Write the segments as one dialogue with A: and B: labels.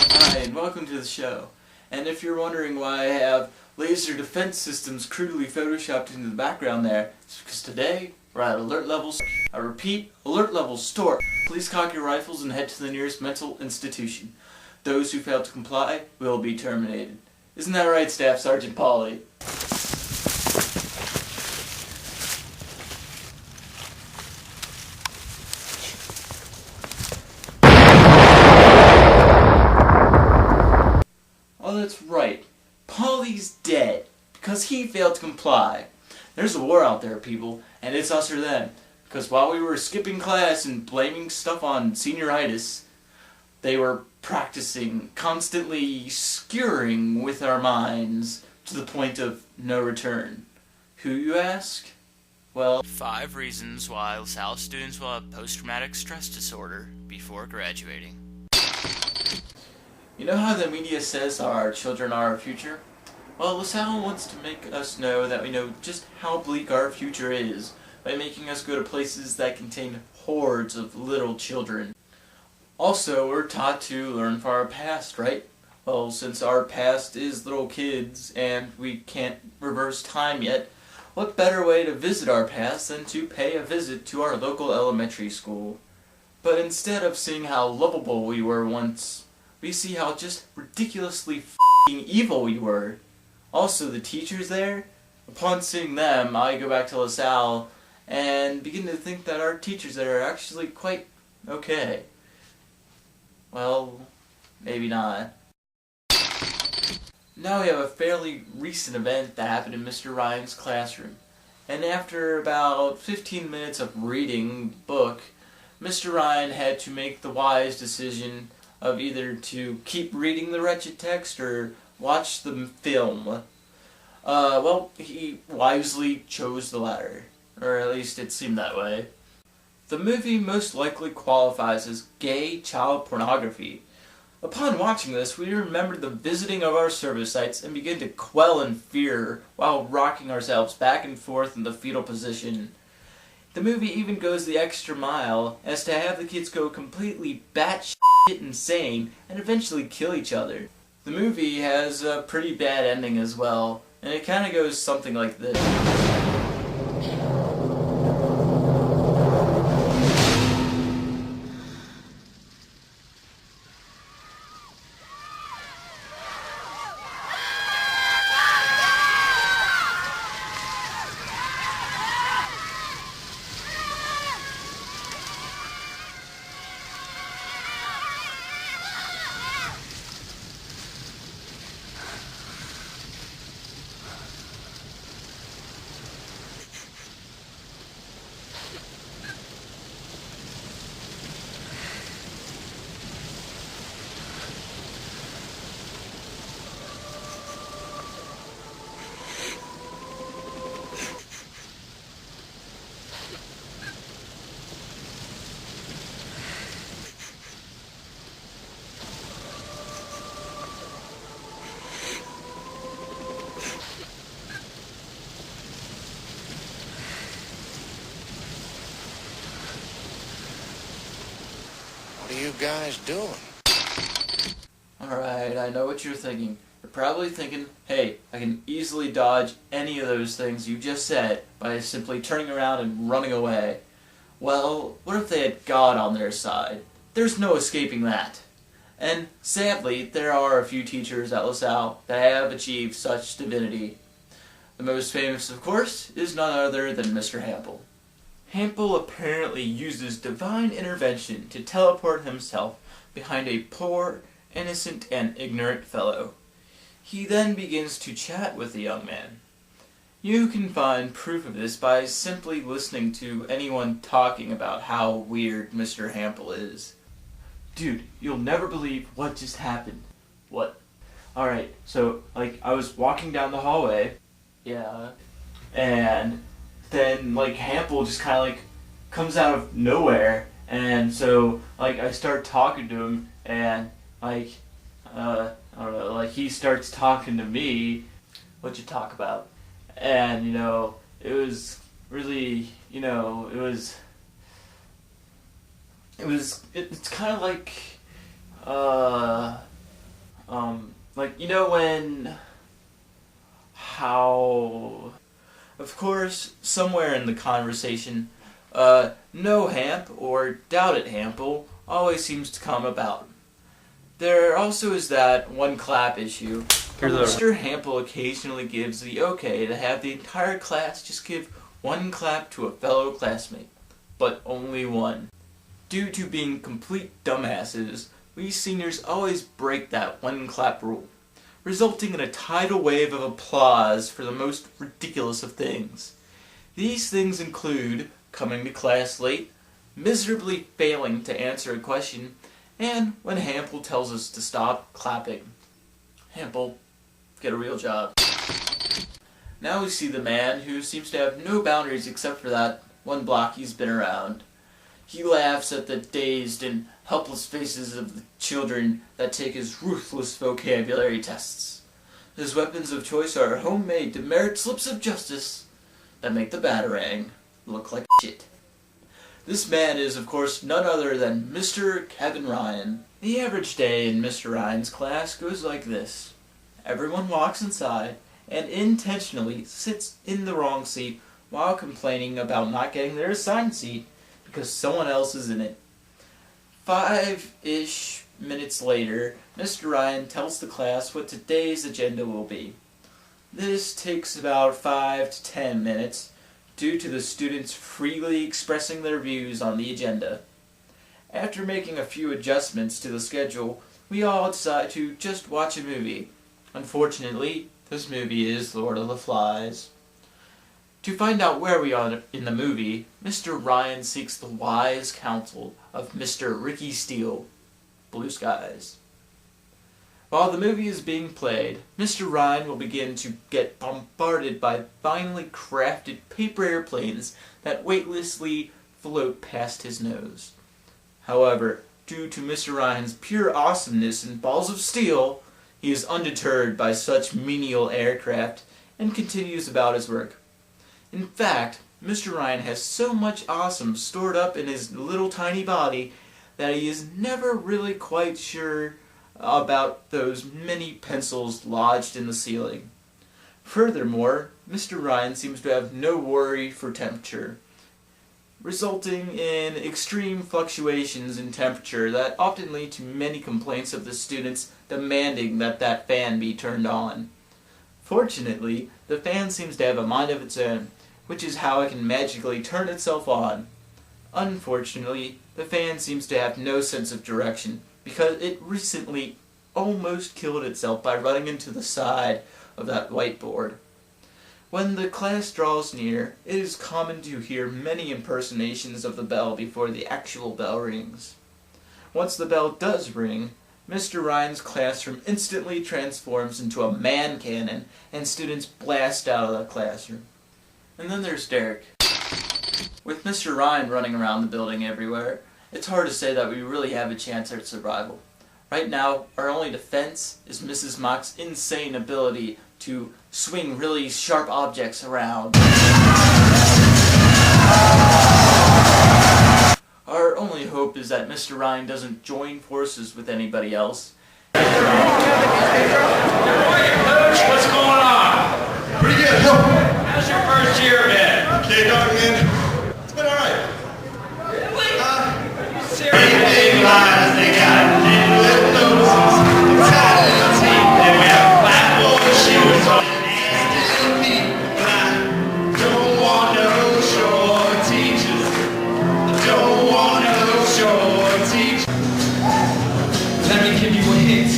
A: Hi, and welcome to the show. And if you're wondering why I have laser defense systems crudely photoshopped into the background there, it's because today we're at alert level. I repeat, alert level store. Please cock your rifles and head to the nearest mental institution. Those who fail to comply will be terminated. Isn't that right, Staff Sergeant Polly? Oh, that's right. Polly's dead because he failed to comply. There's a war out there, people, and it's us or them. Because while we were skipping class and blaming stuff on senioritis, they were practicing, constantly skewering with our minds to the point of no return. Who, you ask? Well, 5 reasons why LaSalle students will have post-traumatic stress disorder before graduating. You know how the media says our children are our future? Well, LaSalle wants to make us know that we know just how bleak our future is by making us go to places that contain hordes of little children. Also, we're taught to learn from our past, right? Well, since our past is little kids and we can't reverse time yet, what better way to visit our past than to pay a visit to our local elementary school? But instead of seeing how lovable we were once, we see how just ridiculously f***ing evil we were. Also, the teachers there, upon seeing them, I go back to LaSalle and begin to think that our teachers there are actually quite okay. Well, maybe not. Now we have a fairly recent event that happened in Mr. Ryan's classroom. And after about 15 minutes of reading the book, Mr. Ryan had to make the wise decision of either to keep reading the wretched text or watch the film. Well, he wisely chose the latter. Or at least it seemed that way. The movie most likely qualifies as gay child pornography. Upon watching this, we remembered the visiting of our service sites and began to quell in fear while rocking ourselves back and forth in the fetal position. The movie even goes the extra mile as to have the kids go completely batshit insane and eventually kill each other. The movie has a pretty bad ending as well, and it kind of goes something like this.
B: What are you guys doing?
A: Alright, I know what you're thinking. You're probably thinking, hey, I can easily dodge any of those things you just said by simply turning around and running away. Well, what if they had God on their side? There's no escaping that. And sadly, there are a few teachers at LaSalle that have achieved such divinity. The most famous, of course, is none other than Mr. Hample. Hample apparently uses divine intervention to teleport himself behind a poor, innocent, and ignorant fellow. He then begins to chat with the young man. You can find proof of this by simply listening to anyone talking about how weird Mr. Hample is. Dude, you'll never believe what just happened. What? Alright, so, I was walking down the hallway. Yeah. And then, Hample just kind of, comes out of nowhere, and so, I start talking to him, and, I don't know, he starts talking to me. What'd you talk about? And, it was really, it's kind of You know how... Of course, somewhere in the conversation, no Hamp or doubt it Hample always seems to come about. There also is that one clap issue. Mr. Hample occasionally gives the okay to have the entire class just give one clap to a fellow classmate, but only one. Due to being complete dumbasses, we seniors always break that one clap rule, resulting in a tidal wave of applause for the most ridiculous of things. These things include coming to class late, miserably failing to answer a question, and when Hample tells us to stop clapping. Hample, get a real job. Now we see the man who seems to have no boundaries except for that one block he's been around. He laughs at the dazed and helpless faces of the children that take his ruthless vocabulary tests. His weapons of choice are homemade demerit slips of justice that make the Batarang look like shit. This man is, of course, none other than Mr. Kevin Ryan. The average day in Mr. Ryan's class goes like this. Everyone walks inside and intentionally sits in the wrong seat while complaining about not getting their assigned seat because someone else is in it. 5-ish minutes later, Mr. Ryan tells the class what today's agenda will be. This takes about 5 to 10 minutes, due to the students freely expressing their views on the agenda. After making a few adjustments to the schedule, we all decide to just watch a movie. Unfortunately, this movie is Lord of the Flies. To find out where we are in the movie, Mr. Ryan seeks the wise counsel of Mr. Ricky Steele, Blue Skies. While the movie is being played, Mr. Ryan will begin to get bombarded by finely crafted paper airplanes that weightlessly float past his nose. However, due to Mr. Ryan's pure awesomeness and balls of steel, he is undeterred by such menial aircraft and continues about his work. In fact, Mr. Ryan has so much awesome stored up in his little tiny body that he is never really quite sure about those many pencils lodged in the ceiling. Furthermore, Mr. Ryan seems to have no worry for temperature, resulting in extreme fluctuations in temperature that often lead to many complaints of the students demanding that that fan be turned on. Fortunately, the fan seems to have a mind of its own, which is how it can magically turn itself on. Unfortunately, the fan seems to have no sense of direction, because it recently almost killed itself by running into the side of that whiteboard. When the class draws near, it is common to hear many impersonations of the bell before the actual bell rings. Once the bell does ring, Mr. Ryan's classroom instantly transforms into a man cannon, and students blast out of the classroom. And then there's Derek. With Mr. Ryan running around the building everywhere, it's hard to say that we really have a chance at survival. Right now, our only defense is Mrs. Mock's insane ability to swing really sharp objects around. Our only hope is that Mr. Ryan doesn't join forces with anybody else.
C: What's going on?
D: Pretty good.
C: How's your first year been?
D: Okay, dog, man. It's been alright.
C: Really? Serious? Big lies they got. Little noses. Italian teeth. Then we have platform shoes on. Still me. I don't want no short teachers. I don't want no short teachers. Let me give you a hint.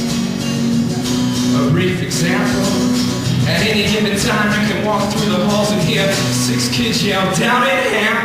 C: A brief example. At any given time, you can walk through the halls and hear 6 kids yell, "Down it, hammer!"